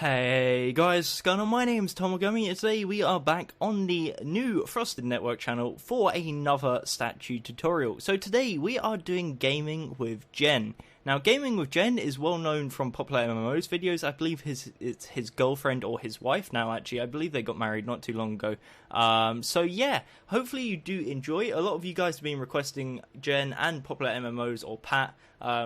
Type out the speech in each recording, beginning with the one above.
Hey guys, what's going on? My name's Tomogami, and today we are back on the new Frosted Network channel for another statue tutorial. So today we are doing Gaming with Jen. Now, Gaming with Jen is well known from popular MMOs videos. I believe it's his girlfriend or his wife now, actually. I believe they got married not too long ago. So yeah, hopefully you do enjoy. A lot of you guys have been requesting Jen and popular MMOs or Pat.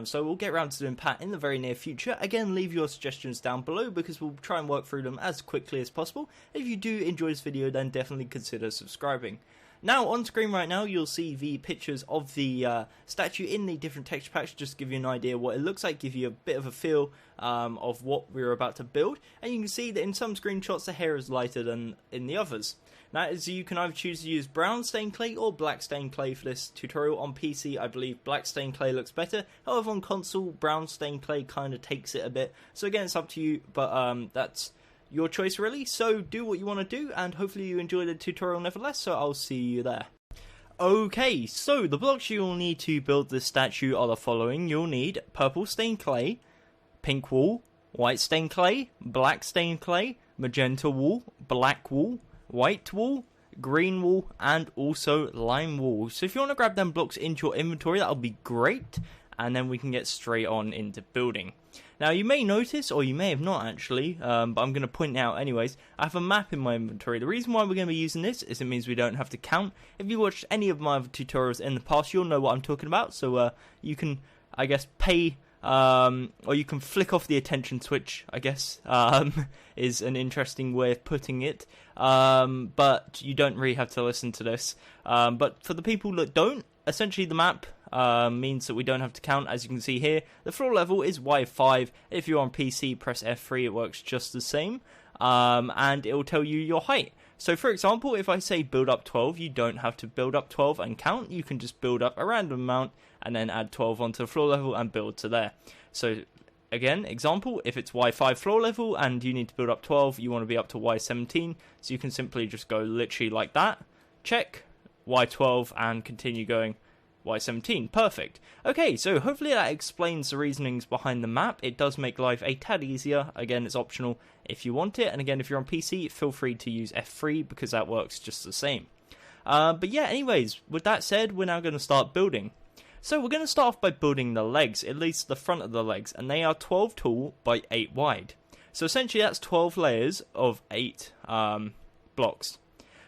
So we'll get around to doing Pat in the very near future. Again, leave your suggestions down below because we'll try and work through them as quickly as possible. If you do enjoy this video, then definitely consider subscribing. Now, on screen right now, you'll see the pictures of the statue in the different texture packs, just to give you an idea what it looks like, give you a bit of a feel of what we're about to build. And you can see that in some screenshots, the hair is lighter than in the others. Now, as you can either choose to use brown stained clay or black stained clay for this tutorial. On PC, I believe black stained clay looks better. However, on console, brown stained clay kind of takes it a bit. So again, it's up to you, but that's your choice really. So do what you want to do, and hopefully you enjoy the tutorial nevertheless. So I'll see you there. Okay, so the blocks you'll need to build this statue are the following. You'll need purple stained clay, pink wool, white stained clay, black stained clay, magenta wool, black wool, white wool, green wool, and also lime wool. So if you want to grab them blocks into your inventory, that'll be great, and then we can get straight on into building. Now, you may notice, or you may have not actually, but I'm going to point out anyways, I have a map in my inventory. The reason why we're going to be using this is it means we don't have to count. If you watched any of my other tutorials in the past, you'll know what I'm talking about. So you can, I guess, pay, or you can flick off the attention switch, I guess, is an interesting way of putting it. But you don't really have to listen to this. But for the people that don't, essentially the map means that we don't have to count. As you can see here, the floor level is Y5. If you're on PC, press F3, it works just the same, and it will tell you your height. So for example, if I say build up 12, you don't have to build up 12 and count. You can just build up a random amount and then add 12 onto the floor level and build to there. So again, example, if it's Y5 floor level and you need to build up 12, you want to be up to Y17, so you can simply just go literally like that, check, Y12, and continue going Y17. Perfect. Okay, so hopefully that explains the reasonings behind the map. It does make life a tad easier. Again, it's optional if you want it, and again, if you're on PC, feel free to use F3 because that works just the same. But yeah, anyways, with that said, we're now going to start building. So we're going to start off by building the legs, at least the front of the legs, and they are 12 tall by 8 wide. So essentially that's 12 layers of 8 blocks.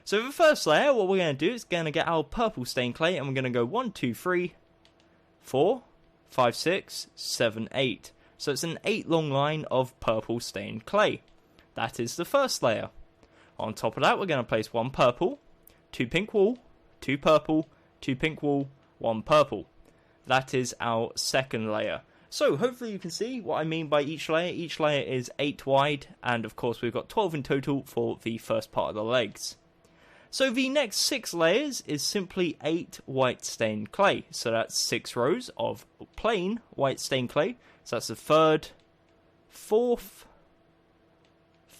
So the first layer, what we're going to do is going to get our purple stained clay, and we're going to go 1, 2, 3, 4, 5, 6, 7, 8. So it's an 8 long line of purple stained clay. That is the first layer. On top of that, we're going to place 1 purple, 2 pink wool, 2 purple, 2 pink wool, 1 purple. That is our second layer. So hopefully you can see what I mean by each layer. Each layer is 8 wide, and of course we've got 12 in total for the first part of the legs. So the next 6 layers is simply 8 white stained clay. So that's 6 rows of plain white stained clay. So that's the 3rd, 4th,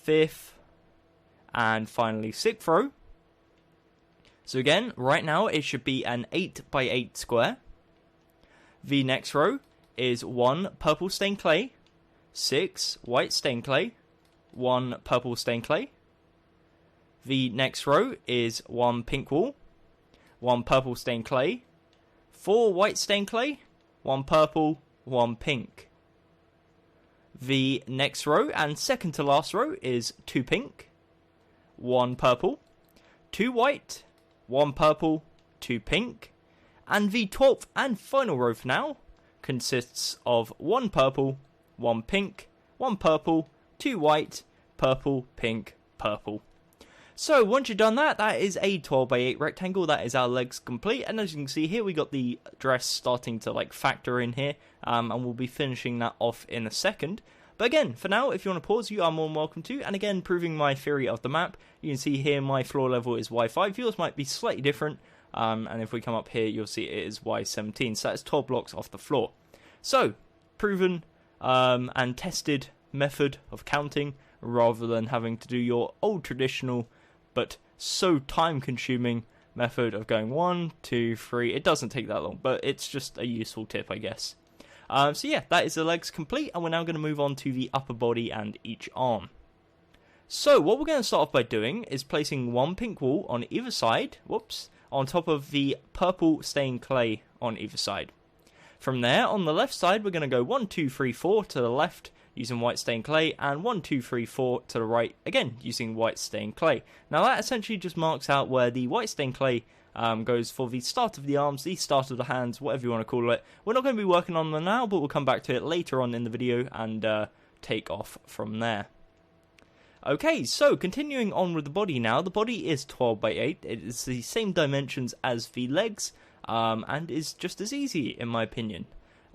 5th, and finally 6th row. So again, right now it should be an 8 by 8 square. The next row is 1 purple stained clay, 6 white stained clay, 1 purple stained clay. The next row is 1 pink wool, 1 purple stained clay, 4 white stained clay, 1 purple, 1 pink. The next row and second to last row is 2 pink, 1 purple, 2 white, 1 purple, 2 pink. And the 12th and final row for now consists of 1 purple, 1 pink, 1 purple, 2 white, purple, pink, purple. So once you've done that, that is a 12 by 8 rectangle. That is our legs complete, and as you can see here, we got the dress starting to like factor in here, and we'll be finishing that off in a second. But again, for now, if you want to pause, you are more than welcome to. And again, proving my theory of the map, you can see here my floor level is Y5. Yours might be slightly different, and if we come up here, you'll see it is Y17. So that's 12 blocks off the floor. So proven and tested method of counting, rather than having to do your old traditional but so time-consuming method of going 1, 2, 3. It doesn't take that long, but it's just a useful tip, I guess. So yeah, that is the legs complete, and we're now going to move on to the upper body and each arm. So what we're going to start off by doing is placing one pink wool on either side, on top of the purple stained clay on either side. From there, on the left side, we're going to go 1, 2, 3, 4 to the left using white stained clay, and 1, 2, 3, 4 to the right, again using white stained clay. Now that essentially just marks out where the white stained clay goes for the start of the arms, the start of the hands, whatever you want to call it. We're not going to be working on them now, but we'll come back to it later on in the video and take off from there. Okay, so continuing on with the body now. The body is 12 by 8. It is the same dimensions as the legs, and is just as easy in my opinion.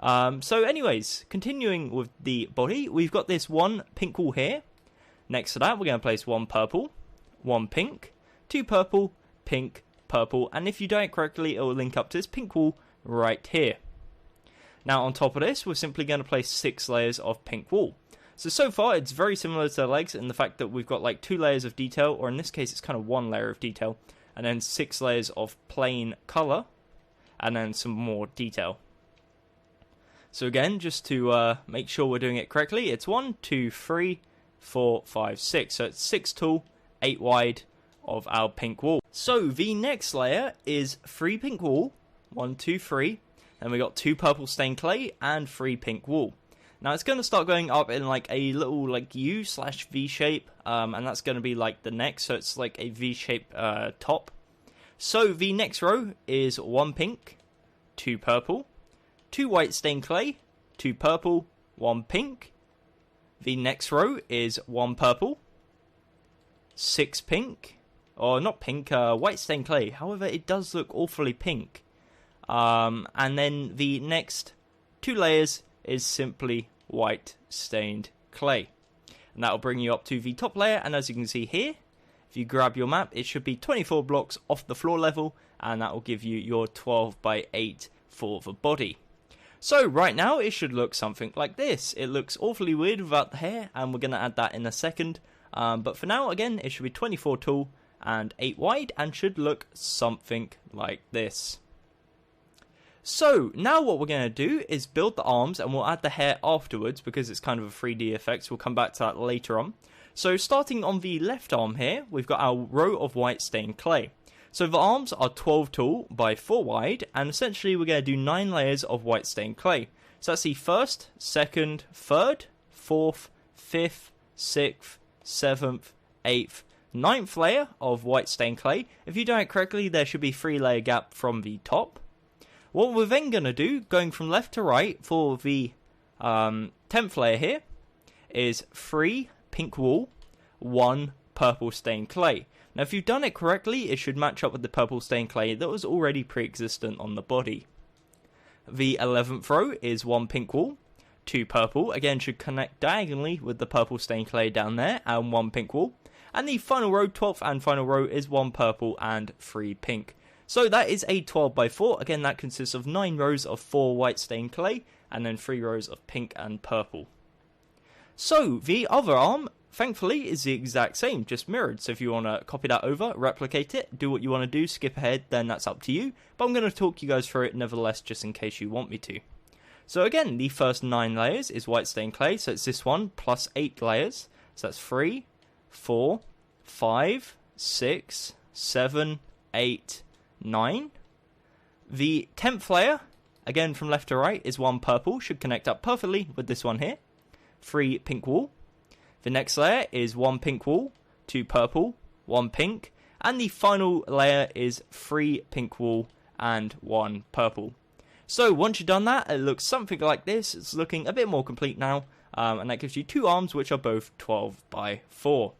So anyways, continuing with the body, we've got this one pink wool here. Next to that, we're going to place one purple, one pink, two purple, pink, purple, and if you do it correctly, it will link up to this pink wool right here. Now on top of this, we're simply going to place 6 layers of pink wool. So far, it's very similar to the legs in the fact that we've got like 2 layers of detail, or in this case, it's kind of 1 layer of detail, and then 6 layers of plain color, and then some more detail. So again, just to make sure we're doing it correctly, it's 1, 2, 3, 4, 5, 6. So it's 6 tall, 8 wide of our pink wool. So the next layer is 3 pink wool, 1, 2, 3, and we got 2 purple stained clay and 3 pink wool. Now it's going to start going up in like a little like U/V shape, and that's going to be like the neck, so it's like a V-shape top. So the next row is 1 pink, 2 purple, 2 white stained clay, 2 purple, 1 pink. The next row is 1 purple, 6 pink, or not pink, white stained clay. However, it does look awfully pink. And then the next 2 layers is simply white stained clay, and that will bring you up to the top layer. And as you can see here, if you grab your map, it should be 24 blocks off the floor level, and that will give you your 12 by 8 for the body. So right now it should look something like this. It looks awfully weird without the hair, and we're going to add that in a second, but for now, again, it should be 24 tall and 8 wide, and should look something like this. So now what we're going to do is build the arms, and we'll add the hair afterwards because it's kind of a 3D effect, so we'll come back to that later on. So starting on the left arm here, we've got our row of white stained clay. So the arms are 12 tall by 4 wide, and essentially we're going to do 9 layers of white stained clay. So that's the 1st, 2nd, 3rd, 4th, 5th, 6th, 7th, 8th, 9th layer of white stained clay. If you do it correctly, there should be 3 layer gap from the top. What we're then going to do, going from left to right for the 10th layer here, is 3 pink wool, 1 purple stained clay. Now if you've done it correctly, it should match up with the purple stained clay that was already pre-existent on the body. The 11th row is 1 pink wool, 2 purple, again should connect diagonally with the purple stained clay down there, and 1 pink wool. And the final row, 12th and final row, is 1 purple and 3 pink. So that is a 12 by 4. Again, that consists of 9 rows of 4 white stained clay, and then 3 rows of pink and purple. So the other arm, thankfully, is the exact same, just mirrored. So if you want to copy that over, replicate it, do what you want to do, skip ahead, then that's up to you. But I'm going to talk you guys through it nevertheless, just in case you want me to. So again, the first 9 layers is white stained clay, so it's this one plus 8 layers. So that's 3, 4, 5, 6, 7, 8, 9. The 10th layer, again from left to right, is 1 purple, should connect up perfectly with this one here. 3 pink wool. The next layer is 1 pink wool, 2 purple, 1 pink, and the final layer is 3 pink wool and 1 purple. So once you've done that, it looks something like this. It's looking a bit more complete now, and that gives you 2 arms which are both 12 by 4.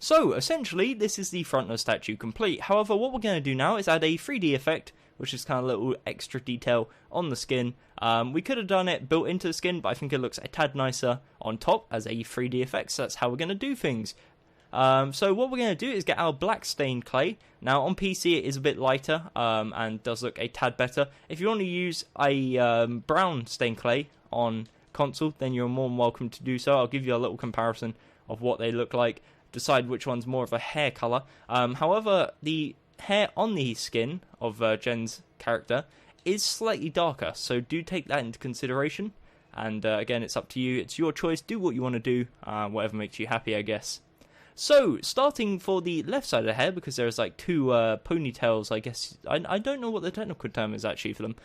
So essentially, this is the front of the statue complete. However, what we're going to do now is add a 3D effect, which is kind of a little extra detail on the skin. We could have done it built into the skin, but I think it looks a tad nicer on top as a 3D effect, so that's how we're going to do things. So what we're going to do is get our black stained clay. Now on PC it is a bit lighter and does look a tad better. If you want to use a brown stained clay on console, then you're more than welcome to do so. I'll give you a little comparison of what they look like. Decide which one's more of a hair colour. However, the hair on the skin of Jen's character is slightly darker, so do take that into consideration. And again, it's up to you. It's your choice. Do what you want to do, whatever makes you happy, I guess. So, starting for the left side of the hair, because there's like two ponytails, I guess. I don't know what the technical term is actually for them.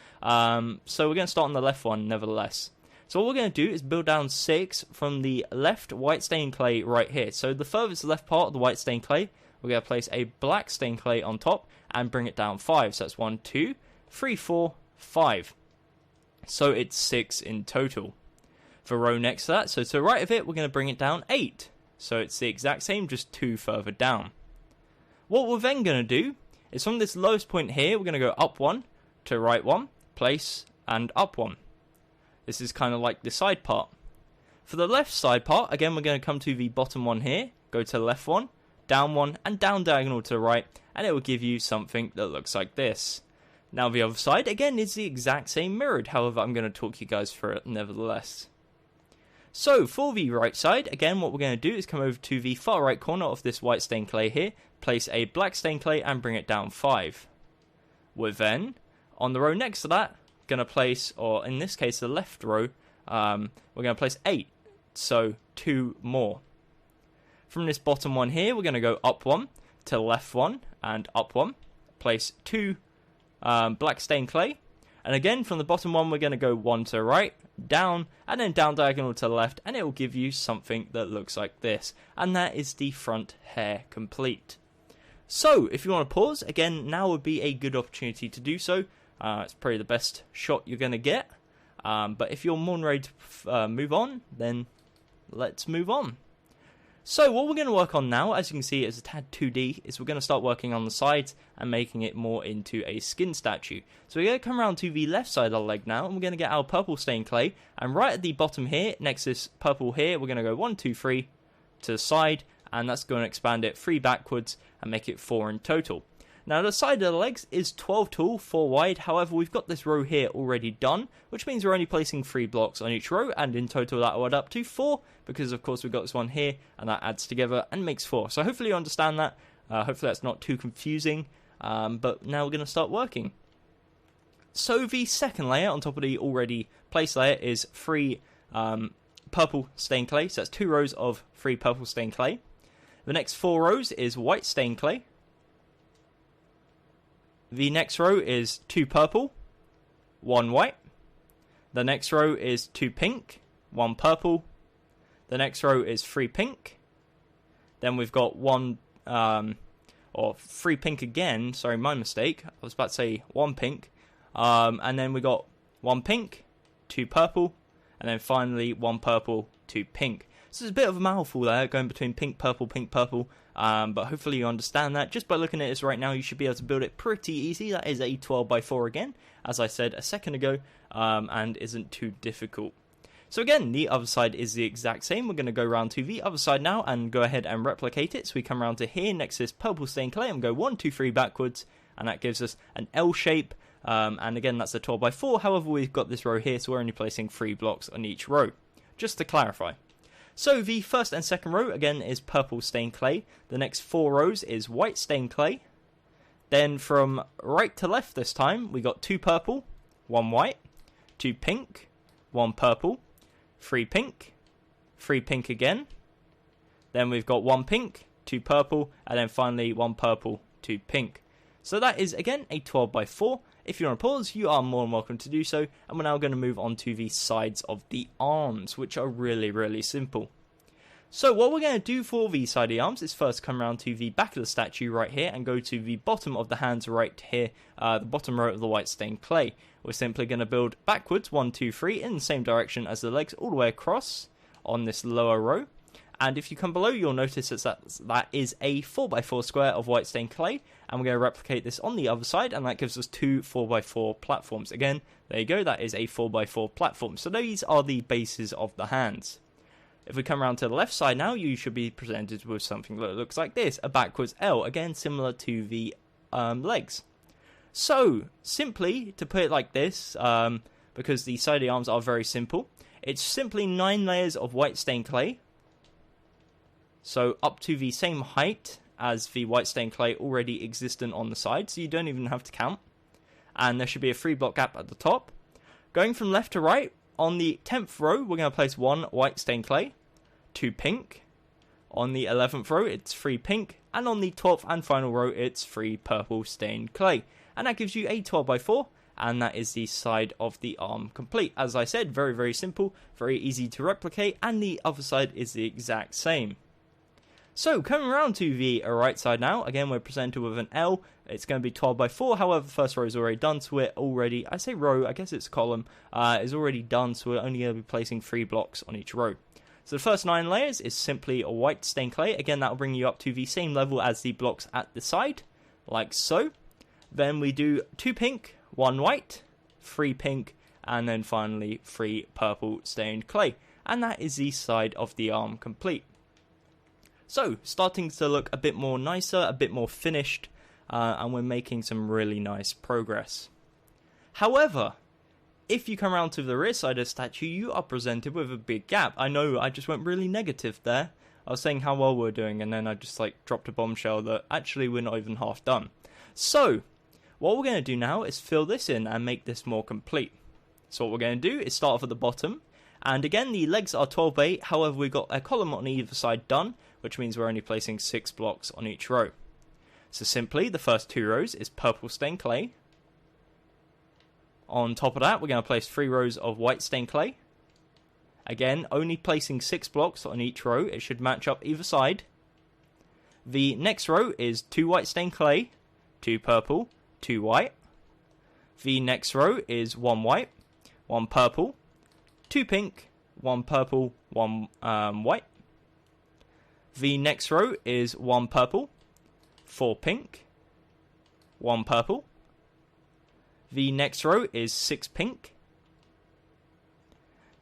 So we're going to start on the left one, nevertheless. So what we're going to do is build down 6 from the left white stained clay right here. So the furthest left part of the white stained clay, we're going to place a black stained clay on top and bring it down 5. So that's 1, 2, 3, 4, 5. So it's 6 in total. For row next to that, so to the right of it, we're going to bring it down 8. So it's the exact same, just 2 further down. What we're then going to do is from this lowest point here, we're going to go up 1, to right 1, place, and up 1. This is kind of like the side part. For the left side part, again, we're going to come to the bottom one here, go to the left 1, down 1, and down diagonal to the right, and it will give you something that looks like this. Now the other side, again, is the exact same mirrored, however, I'm going to talk you guys through it nevertheless. So, for the right side, again, what we're going to do is come over to the far right corner of this white stained clay here, place a black stained clay and bring it down 5. We're then, on the row next to that, going to place, or in this case, the left row, we're going to place 8, so 2 more. From this bottom one here, we're going to go up 1, to left 1, and up 1, place 2 black stained clay, and again, from the bottom one, we're going to go 1 to the right, down, and then down diagonal to the left, and it will give you something that looks like this, and that is the front hair complete. So, if you want to pause, again, now would be a good opportunity to do so. It's probably the best shot you're going to get, but if you're more than ready to move on, then let's move on. So what we're going to work on now, as you can see, is a tad 2D, is we're going to start working on the sides and making it more into a skin statue. So we're going to come around to the left side of the leg now, and we're going to get our purple stained clay, and right at the bottom here, next to this purple here, we're going to go 1, 2, 3 to the side, and that's going to expand it 3 backwards and make it 4 in total. Now the side of the legs is 12 tall, 4 wide, however we've got this row here already done, which means we're only placing 3 blocks on each row, and in total that will add up to 4, because of course we've got this one here, and that adds together and makes 4. So hopefully you understand that, hopefully that's not too confusing, but now we're going to start working. So the second layer on top of the already placed layer is 3 purple stained clay, so that's 2 rows of 3 purple stained clay. The next 4 rows is white stained clay. The next row is 2 purple, 1 white. The next row is 2 pink, 1 purple. The next row is 3 pink. Then we've got 3 pink again. Sorry, my mistake. I was about to say 1 pink. And then we got 1 pink, 2 purple, and then finally 1 purple, 2 pink. So there's a bit of a mouthful there, going between pink, purple, but hopefully you understand that. Just by looking at this right now, you should be able to build it pretty easy. That is a 12x4 again, as I said a second ago, and isn't too difficult. So again, the other side is the exact same. We're going to go around to the other side now and go ahead and replicate it. So we come around to here next to this purple stained clay and go 1, 2, 3 backwards, and that gives us an L shape. And again, that's a 12x4. However, we've got this row here, so we're only placing 3 blocks on each row, just to clarify. So the first and second row, again, is purple stained clay. The next 4 rows is white stained clay. Then from right to left this time, we got 2 purple, 1 white, 2 pink, 1 purple, 3 pink, 3 pink again. Then we've got 1 pink, 2 purple, and then finally 1 purple, 2 pink. So that is, again, a 12x4. If you want to pause, you are more than welcome to do so. And we're now going to move on to the sides of the arms, which are really, really simple. So what we're going to do for the side of the arms is first come around to the back of the statue right here and go to the bottom of the hands right here, the bottom row of the white stained clay. We're simply going to build backwards 1, 2, 3 in the same direction as the legs all the way across on this lower row. And if you come below, you'll notice that is a 4x4 square of white stained clay. And we're going to replicate this on the other side, and that gives us 2 4x4 platforms. Again, there you go, that is a 4x4 platform. So these are the bases of the hands. If we come around to the left side now, you should be presented with something that looks like this, a backwards L, again similar to the legs. So, simply, to put it like this, because the side of the arms are very simple, it's simply 9 layers of white stained clay. So up to the same height as the white stained clay already existent on the side, so you don't even have to count. And there should be a 3 block gap at the top. Going from left to right, on the 10th row, we're going to place 1 white stained clay, 2 pink. On the 11th row, it's 3 pink, and on the 12th and final row, it's 3 purple stained clay. And that gives you a 12x4, and that is the side of the arm complete. As I said, very, very simple, very easy to replicate, and the other side is the exact same. So, coming around to the right side now, again, we're presented with an L. It's going to be 12x4, however, the first row is already done, so we're already, I say row, I guess it's column, is already done, so we're only going to be placing 3 blocks on each row. So the first 9 layers is simply a white stained clay. Again, that will bring you up to the same level as the blocks at the side, like so. Then we do 2 pink, 1 white, 3 pink, and then finally 3 purple stained clay. And that is the side of the arm complete. So, starting to look a bit more nicer, a bit more finished, and we're making some really nice progress. However, if you come around to the rear side of the statue, you are presented with a big gap. I know, I just went really negative there. I was saying how well we're doing, and then I just dropped a bombshell that actually we're not even half done. So, what we're going to do now is fill this in and make this more complete. So what we're going to do is start off at the bottom, and again the legs are 12x8, however we've got a column on either side done, which means we're only placing 6 blocks on each row. So simply, the first 2 rows is purple stained clay. On top of that, we're going to place 3 rows of white stained clay. Again, only placing 6 blocks on each row. It should match up either side. The next row is 2 white stained clay, 2 purple, 2 white. The next row is 1 white, 1 purple, 2 pink, 1 purple, 1 white. The next row is 1 purple, 4 pink, 1 purple. The next row is 6 pink.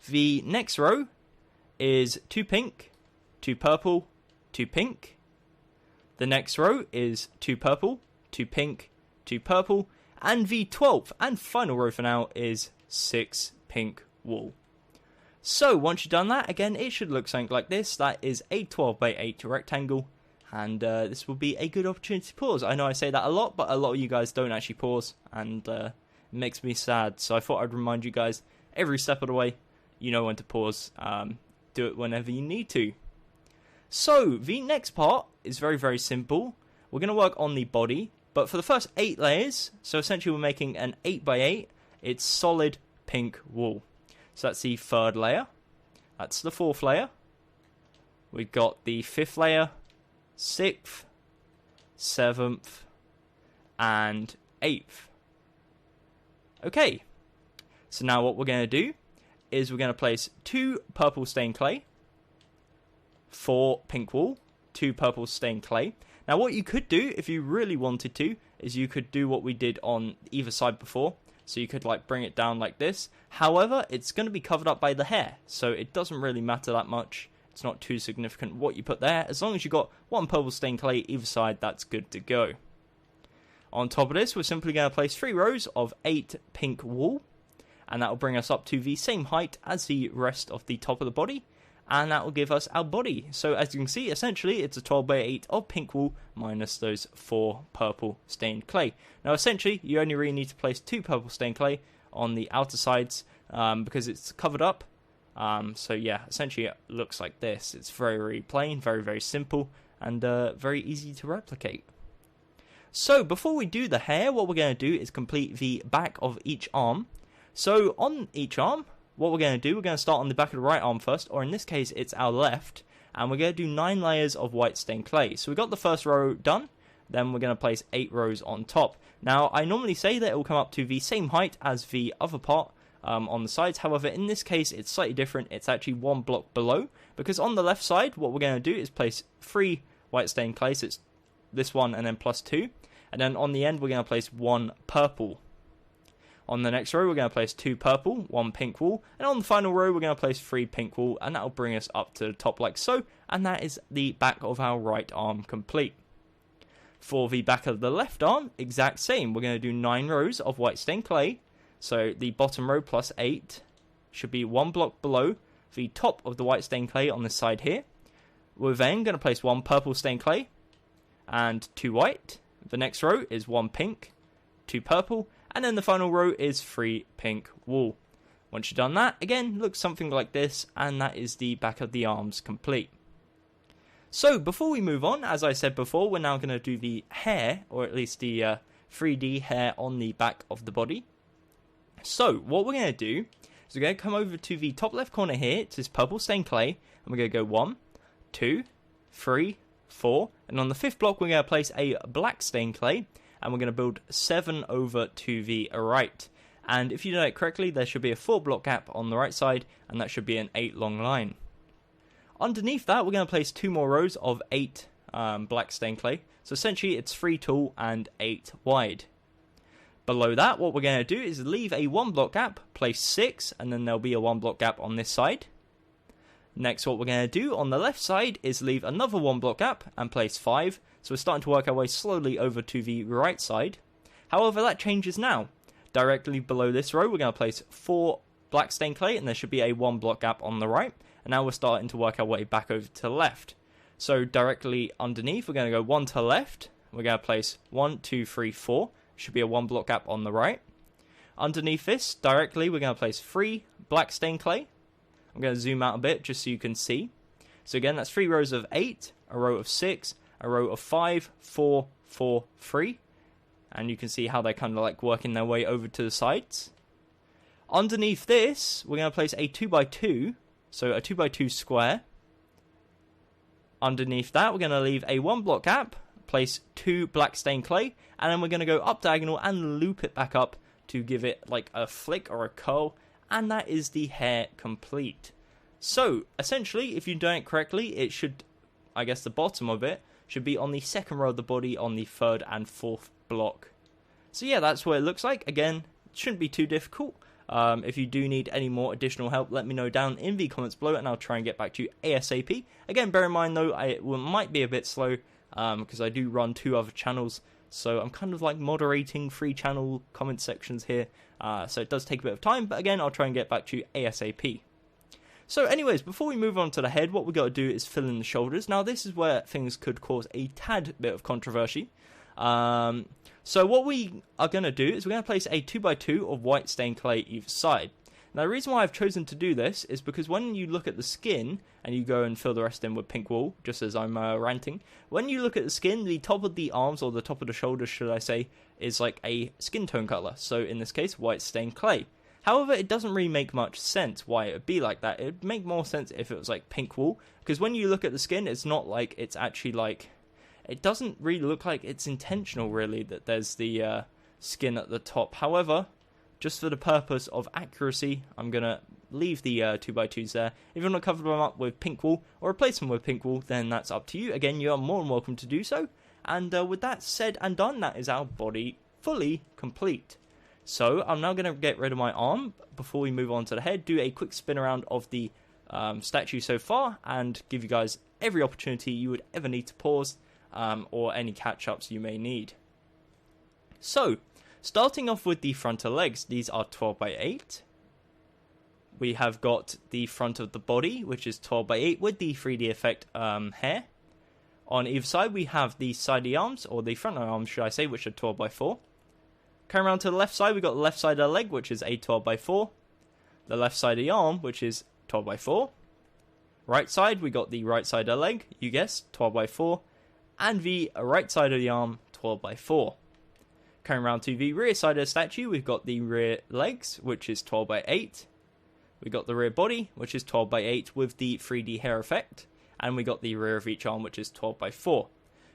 The next row is 2 pink, 2 purple, 2 pink. The next row is 2 purple, 2 pink, 2 purple. And the 12th and final row for now is 6 pink wool. So once you've done that, again, it should look something like this. That is a 12x8 rectangle. And this will be a good opportunity to pause. I know I say that a lot, but a lot of you guys don't actually pause. And it makes me sad. So I thought I'd remind you guys every step of the way. You know when to pause. Do it whenever you need to. So the next part is very, very simple. We're going to work on the body. But for the first 8 layers, so essentially we're making an 8x8. It's solid pink wool. So that's the 3rd layer. That's the 4th layer. We've got the 5th layer, 6th, 7th, and 8th. Okay, so now what we're going to do is we're going to place 2 purple stained clay, 4 pink wool, 2 purple stained clay. Now what you could do, if you really wanted to, is you could do what we did on either side before. So you could bring it down like this. However, it's going to be covered up by the hair, so it doesn't really matter that much. It's not too significant what you put there. As long as you've got 1 purple stained clay either side, that's good to go. On top of this, we're simply going to place 3 rows of 8 pink wool. And that will bring us up to the same height as the rest of the top of the body. And that will give us our body. So as you can see, essentially, it's a 12x8 of pink wool minus those 4 purple stained clay. Now, essentially, you only really need to place 2 purple stained clay on the outer sides because it's covered up. So yeah, essentially, it looks like this. It's very, very plain, very, very simple, and very easy to replicate. So before we do the hair, what we're going to do is complete the back of each arm. So on each arm, what we're going to do, we're going to start on the back of the right arm first, or in this case, it's our left, and we're going to do 9 layers of white stained clay. So we got the first row done, then we're going to place 8 rows on top. Now, I normally say that it will come up to the same height as the other part on the sides. However, in this case, it's slightly different. It's actually 1 block below, because on the left side, what we're going to do is place 3 white stained clay, so it's this one and then plus 2, and then on the end, we're going to place 1 purple. On the next row, we're going to place 2 purple, 1 pink wool, and on the final row, we're going to place 3 pink wool, and that will bring us up to the top like so, and that is the back of our right arm complete. For the back of the left arm, exact same. We're going to do 9 rows of white stained clay, so the bottom row plus 8 should be 1 block below the top of the white stained clay on this side here. We're then going to place 1 purple stained clay, and 2 white. The next row is 1 pink, 2 purple, and then the final row is 3 pink wool. Once you've done that, again, looks something like this, and that is the back of the arms complete. So before we move on, as I said before, we're now going to do the hair, or at least the 3D hair on the back of the body. So what we're going to do is we're going to come over to the top left corner here. It says purple stained clay, and we're going to go 1, 2, 3, 4, and on the 5th block we're going to place a black stained clay, and we're going to build 7 over to the right. And if you do it correctly, there should be a 4 block gap on the right side, and that should be an 8 long line. Underneath that, we're going to place 2 more rows of 8 black stained clay. So essentially, it's 3 tall and 8 wide. Below that, what we're going to do is leave a 1 block gap, place 6, and then there'll be a 1 block gap on this side. Next, what we're going to do on the left side is leave another 1 block gap and place 5. So we're starting to work our way slowly over to the right side. However, that changes now. Directly below this row, we're going to place 4 black stained clay, and there should be a 1 block gap on the right. And now we're starting to work our way back over to the left. So directly underneath, we're going to go 1 to the left. We're going to place 1, 2, 3, 4. Should be a 1 block gap on the right. Underneath this, directly, we're going to place 3 black stained clay. I'm going to zoom out a bit just so you can see. So again, that's 3 rows of 8, a row of 6, a row of 5, 4, 4, 3. And you can see how they're kind of like working their way over to the sides. Underneath this, we're going to place a 2x2. So a 2x2 square. Underneath that, we're going to leave a 1 block gap, place 2 black stained clay, and then we're going to go up diagonal and loop it back up to give it like a flick or a curl, and that is the hair complete. So essentially, if you've done it correctly, it should, I guess the bottom of it, should be on the 2nd row of the body on the 3rd and 4th block. So yeah, that's what it looks like. Again, it shouldn't be too difficult. If you do need any more additional help, let me know down in the comments below, and I'll try and get back to you ASAP. Again, bear in mind though, it might be a bit slow because I do run 2 other channels, so I'm kind of like moderating 3 channel comment sections here, so it does take a bit of time, but again, I'll try and get back to you ASAP. So anyways, before we move on to the head, what we've got to do is fill in the shoulders. Now this is where things could cause a tad bit of controversy. So what we are going to do is we're going to place a 2x2 of white stained clay either side. Now the reason why I've chosen to do this is because when you look at the skin and you go and fill the rest in with pink wool, just as I'm ranting, when you look at the skin, the top of the arms, or the top of the shoulders should I say, is like a skin tone colour. So in this case, white stained clay. However, it doesn't really make much sense why it would be like that. It would make more sense if it was like pink wool, because when you look at the skin, it's not like it's actually like... It doesn't really look like it's intentional, really, that there's the skin at the top. However, just for the purpose of accuracy, I'm going to leave the 2x2s there. If you want to cover them up with pink wool or replace them with pink wool, then that's up to you. Again, you are more than welcome to do so. And with that said and done, that is our body fully complete. So I'm now going to get rid of my arm before we move on to the head, do a quick spin around of the statue so far, and give you guys every opportunity you would ever need to pause. Or any catch-ups you may need. So, starting off with the frontal legs, these are 12x8. We have got the front of the body, which is 12x8 with the 3D effect hair. On either side, we have the side of the arms, or the front arms, should I say, which are 12x4. Coming around to the left side, we've got the left side of the leg, which is a 12x4. The left side of the arm, which is 12x4. Right side, we got the right side of the leg, you guessed, 12x4. And the right side of the arm, 12x4. Coming around to the rear side of the statue, we've got the rear legs, which is 12x8. We've got the rear body, which is 12x8 with the 3D hair effect. And we got the rear of each arm, which is 12x4.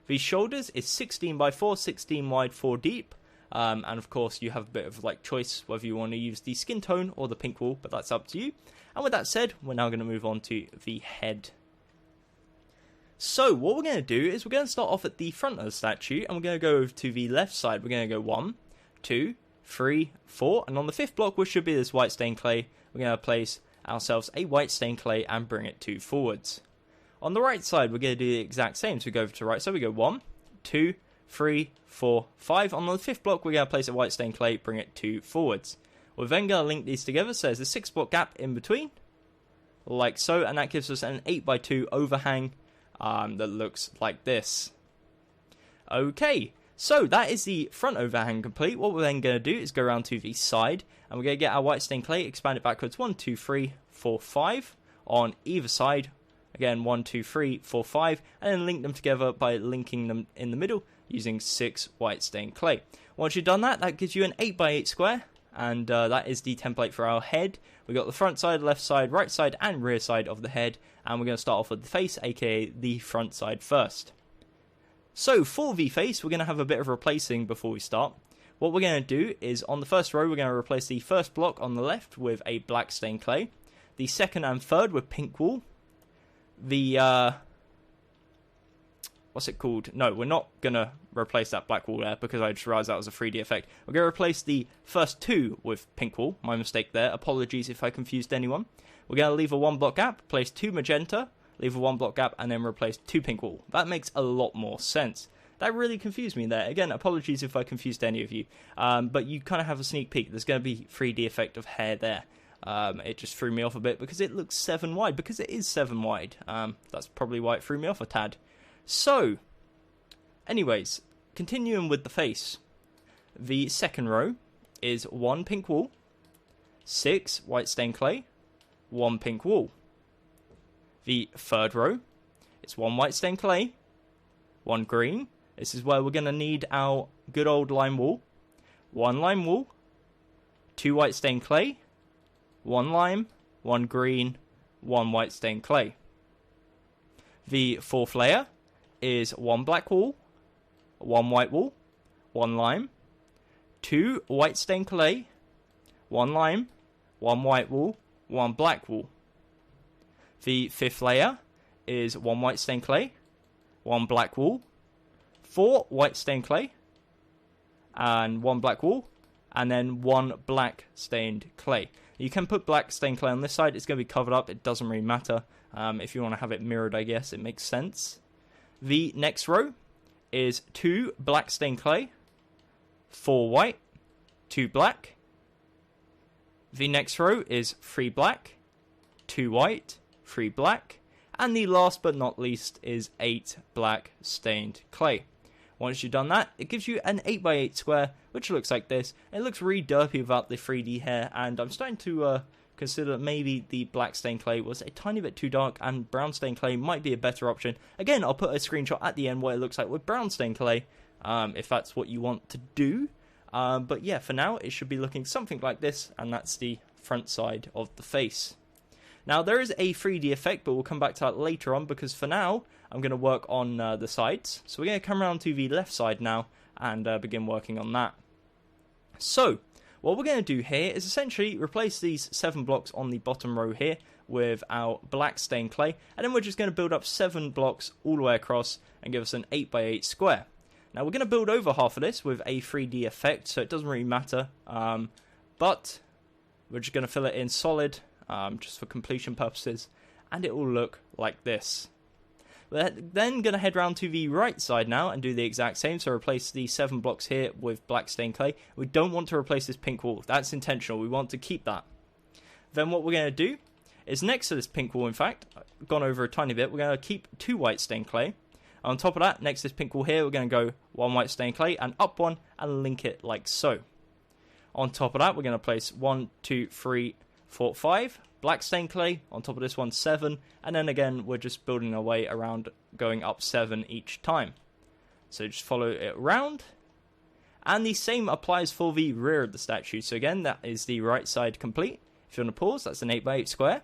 The shoulders is 16x4, 16 wide, 4 deep. And of course, you have a bit of like choice whether you want to use the skin tone or the pink wool, but that's up to you. And with that said, we're now going to move on to the head. So what we're going to do is we're going to start off at the front of the statue, and we're going to go over to the left side. We're going to go 1, 2, 3, 4, and on the 5th block, which should be this white stained clay, we're going to place ourselves a white stained clay and bring it 2 forwards. On the right side, we're going to do the exact same. So we go over to the right side, we go 1, 2, 3, 4, 5. On the 5th block, we're going to place a white stained clay, bring it 2 forwards. We're then going to link these together, so there's a 6 block gap in between, like so, and that gives us an 8x2 overhang. That looks like this. Okay, so that is the front overhang complete. What we're then going to do is go around to the side, and we're going to get our white stained clay, expand it backwards 1, 2, 3, 4, 5 on either side. Again, 1, 2, 3, 4, 5, and then link them together by linking them in the middle using 6 white stained clay. Once you've done that, that gives you an 8x8 square, and that is the template for our head. We've got the front side, left side, right side, and rear side of the head, and we're going to start off with the face, aka the front side first. So for the face, we're going to have a bit of replacing before we start. What we're going to do is on the first row, we're going to replace the first block on the left with a black stained clay, the second and third with pink wool, the what's it called? No, we're not going to replace that black wool there because I just realized that was a 3D effect. We're going to replace the first two with pink wool. My mistake there. Apologies if I confused anyone. We're going to leave a 1 block gap, place 2 magenta, leave a 1 block gap, and then replace 2 pink wool. That makes a lot more sense. That really confused me there. Again, apologies if I confused any of you. But you kind of have a sneak peek. There's going to be 3D effect of hair there. It just threw me off a bit because it looks 7 wide. Because it is 7 wide. That's probably why it threw me off a tad. So, anyways, continuing with the face. The second row is 1 pink wool, 6 white stained clay, 1 pink wool. The third row is 1 white stained clay, 1 green. This is where we're going to need our good old lime wool. 1 lime wool, 2 white stained clay, 1 lime, 1 green, 1 white stained clay. The fourth layer is 1 black wool, 1 white wool, 1 lime, 2 white stained clay, 1 lime, 1 white wool, 1 black wool. The fifth layer is 1 white stained clay, 1 black wool, 4 white stained clay, and 1 black wool, and then 1 black stained clay. You can put black stained clay on this side. It's going to be covered up. It doesn't really matter. If you want to have it mirrored, I guess it makes sense. The next row is 2 black stained clay, 4 white, 2 black. The next row is 3 black, 2 white, 3 black. And the last but not least is 8 black stained clay. Once you've done that, it gives you an 8x8 square, which looks like this. It looks really derpy without the 3D hair, and I'm starting to consider that maybe the black stained clay was a tiny bit too dark, and brown stained clay might be a better option. Again, I'll put a screenshot at the end what it looks like with brown stained clay, if that's what you want to do. But yeah, for now, it should be looking something like this, and that's the front side of the face. Now, there is a 3D effect, but we'll come back to that later on, because for now, I'm going to work on the sides. So we're going to come around to the left side now, and begin working on that. So, what we're going to do here is essentially replace these 7 blocks on the bottom row here with our black stained clay, and then we're just going to build up 7 blocks all the way across and give us an 8x8 square. Now, we're going to build over half of this with a 3D effect, so it doesn't really matter, but we're just going to fill it in solid, just for completion purposes, and it will look like this. We're then going to head round to the right side now and do the exact same, so replace the 7 blocks here with black stained clay. We don't want to replace this pink wall, that's intentional, we want to keep that. Then what we're going to do is next to this pink wall, in fact, gone over a tiny bit, we're going to keep 2 white stained clay. On top of that, next to this pink wall here, we're going to go 1 white stained clay and up 1 and link it like so. On top of that, we're going to place 1, 2, 3, 4, 5 black stained clay. On top of this one, 7, and then again we're just building our way around, going up 7 each time. So just follow it around, and the same applies for the rear of the statue. So again, that is the right side complete. If you want to pause, that's an 8x8 square.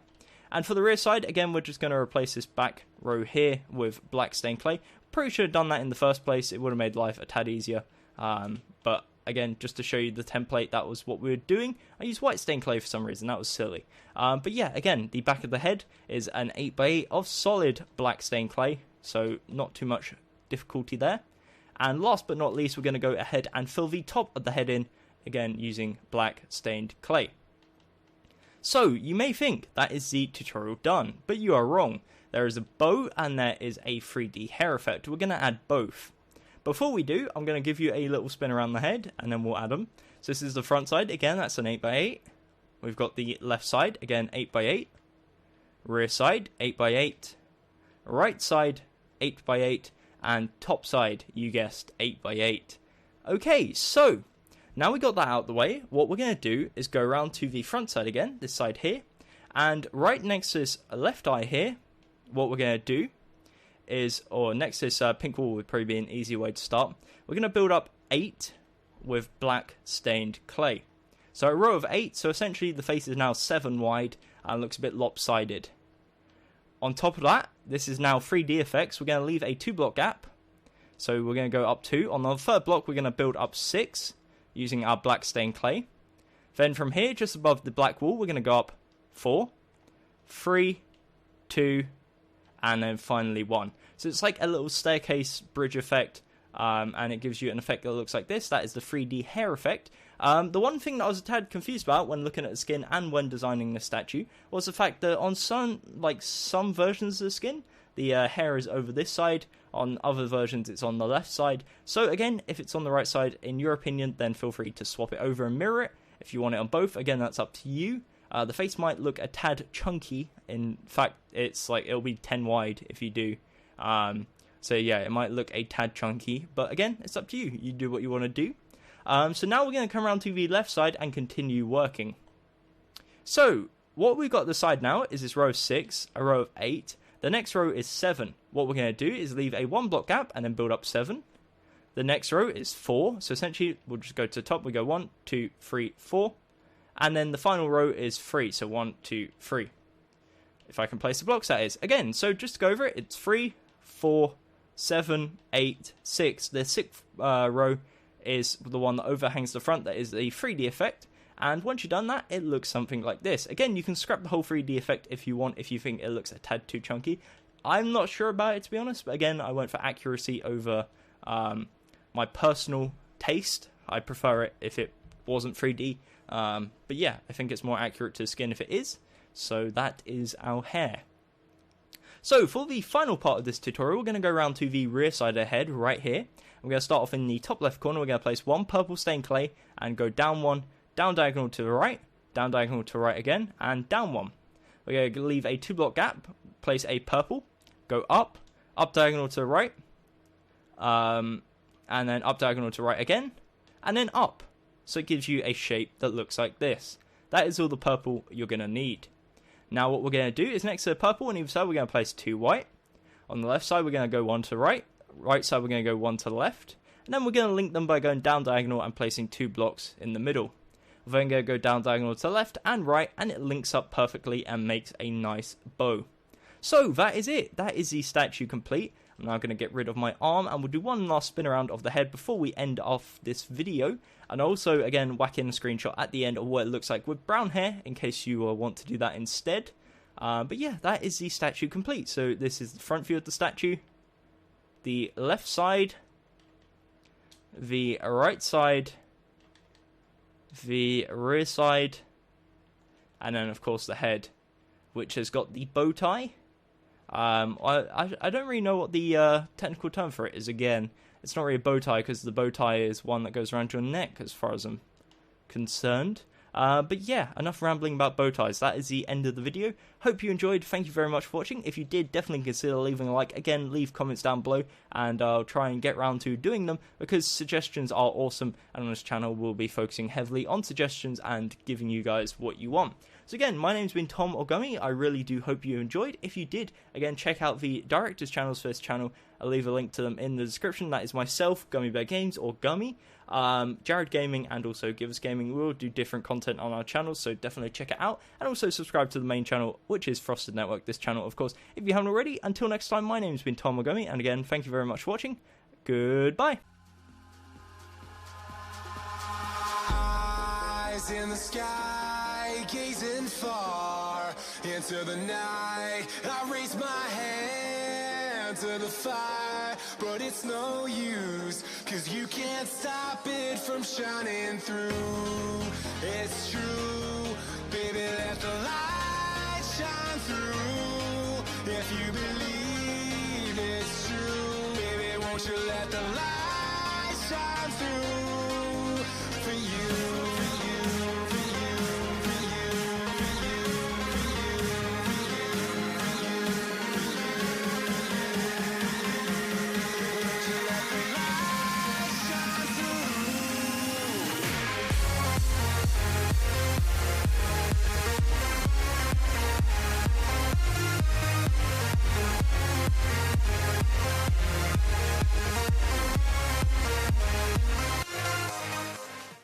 And for the rear side, again, we're just going to replace this back row here with black stained clay. Probably should have done that in the first place. It would have made life a tad easier. But again, just to show you the template, that was what we were doing. I used white stained clay for some reason. That was silly. But yeah, again, the back of the head is an 8x8 of solid black stained clay. So not too much difficulty there. And last but not least, we're going to go ahead and fill the top of the head in, again, using black stained clay. So, you may think that is the tutorial done, but you are wrong. There is a bow and there is a 3D hair effect. We're going to add both. Before we do, I'm going to give you a little spin around the head, and then we'll add them. So this is the front side, again, that's an 8x8. We've got the left side, again, 8x8. Rear side, 8x8. Right side, 8x8. And top side, you guessed, 8x8. Okay, so now we got that out of the way, what we're going to do is go around to the front side again, this side here, and right next to this left eye here, what we're going to do is, or next to this pink wall would probably be an easy way to start. We're going to build up 8 with black stained clay. So a row of 8, so essentially the face is now 7 wide and looks a bit lopsided. On top of that, this is now 3D effects. We're going to leave a 2 block gap. So we're going to go up 2. On the third block, we're going to build up 6 using our black stained clay. Then from here, just above the black wall, we're going to go up 4, 3, 2, and then finally 1. So it's like a little staircase bridge effect, and it gives you an effect that looks like this. That is the 3D hair effect. The one thing that I was a tad confused about when looking at the skin and when designing the statue was the fact that on some versions of the skin, the hair is over this side. On other versions, it's on the left side. So again, if it's on the right side, in your opinion, then feel free to swap it over and mirror it. If you want it on both, again, that's up to you. The face might look a tad chunky. In fact, it's like it'll be 10 wide if you do. So yeah, it might look a tad chunky, but again, it's up to you. You do what you want to do. So now we're going to come around to the left side and continue working. So what we've got at the side now is this row of 6, a row of 8. The next row is 7. What we're going to do is leave a 1 block gap and then build up 7. The next row is 4. So essentially, we'll just go to the top. We go 1, 2, 3, 4. And then the final row is 3. So 1, 2, 3. If I can place the blocks, that is. Again, so just to go over it, it's 3, 4, 7, 8, 6. The 6th row is the one that overhangs the front. That is the 3D effect. And once you've done that, it looks something like this. Again, you can scrap the whole 3D effect if you want, if you think it looks a tad too chunky. I'm not sure about it, to be honest. But again, I went for accuracy over my personal taste. I prefer it if it wasn't 3D. But yeah, I think it's more accurate to the skin if it is. So that is our hair. So for the final part of this tutorial, we're going to go around to the rear side of the head right here. We're going to start off in the top left corner. We're going to place 1 purple stained clay and go down 1, down diagonal to the right, down diagonal to the right again, and down 1. We're going to leave a 2 block gap, place a purple, go up, up diagonal to the right, and then up diagonal to the right again, and then up. So it gives you a shape that looks like this. That is all the purple you're going to need. Now what we're going to do is next to the purple on either side, we're going to place 2 white. On the left side, we're going to go 1 to the right. Right side, we're going to go 1 to the left. And then we're going to link them by going down diagonal and placing 2 blocks in the middle. We're then going to go down diagonal to the left and right, and it links up perfectly and makes a nice bow. So that is it. That is the statue complete. I'm now going to get rid of my arm, and we'll do one last spin around of the head before we end off this video. And also, again, whack in a screenshot at the end of what it looks like with brown hair, in case you want to do that instead. But yeah, that is the statue complete. So this is the front view of the statue, the left side, the right side, the rear side, and then of course the head, which has got the bow tie. I don't really know what the technical term for it is. Again, it's not really a bow tie because the bow tie is one that goes around your neck as far as I'm concerned. But yeah, enough rambling about bow ties. That is the end of the video. Hope you enjoyed. Thank you very much for watching. If you did, definitely consider leaving a like. Again, leave comments down below, and I'll try and get round to doing them because suggestions are awesome, and on this channel we'll be focusing heavily on suggestions and giving you guys what you want. So again, my name's been Tom or Gummy. I really do hope you enjoyed. If you did, again, check out the directors' channels for this channel. I'll leave a link to them in the description. That is myself, Gummy Bear Games, or Gummy, Jared Gaming, and also Give Us Gaming. We'll do different content on our channels, so definitely check it out. And also subscribe to the main channel, which is Frosted Network, this channel, of course, if you haven't already. Until next time, my name's been Tom or Gummy, and again, thank you very much for watching. Goodbye. Eyes in the sky, gazing far into the night. I raise my hand to the fire, but it's no use, 'cause you can't stop it from shining through. It's true, baby, let the light shine through. If you believe it's true, baby, won't you let the light shine through for you?